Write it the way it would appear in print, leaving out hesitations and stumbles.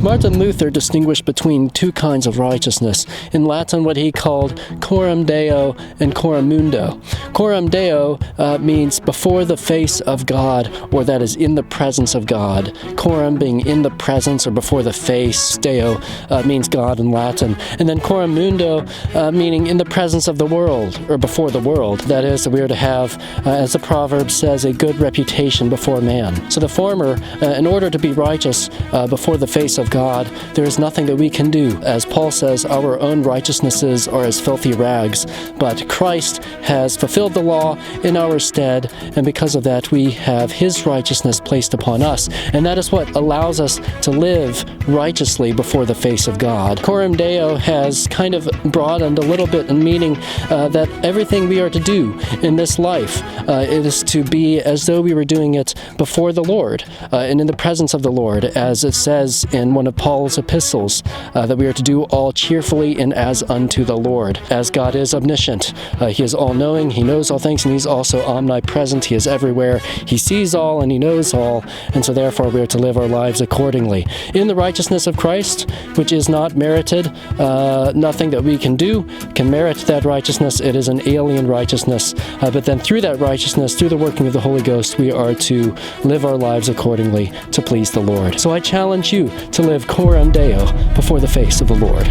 Martin Luther distinguished between two kinds of righteousness. In Latin, what he called Coram Deo and Coram Mundo. Coram Deo means before the face of God, or that is in the presence of God. Coram being in the presence or before the face. Deo means God in Latin. And then Coram Mundo meaning in the presence of the world, or before the world. That is, that we are to have, as the proverb says, a good reputation before man. So the former, in order to be righteous before the face of God, there is nothing that we can do. As Paul says, our own righteousnesses are as filthy rags, but Christ has fulfilled the law in our stead, and because of that we have his righteousness placed upon us, and that is what allows us to live righteously before the face of God. Coram Deo has kind of broadened a little bit in meaning that everything we are to do in this life, it is to be as though we were doing it before the Lord, and in the presence of the Lord, as it says in one of Paul's epistles, that we are to do all cheerfully and as unto the Lord. As God is omniscient, he is all-knowing, he knows all things, and he's also omnipresent, he is everywhere, he sees all and he knows all, and so therefore we are to live our lives accordingly. In the righteousness of Christ, which is not merited, nothing that we can do can merit that righteousness, it is an alien righteousness, but then through that righteousness, through the working of the Holy Ghost, we are to live our lives accordingly to please the Lord. So I challenge you to live Coram Deo before the face of the Lord.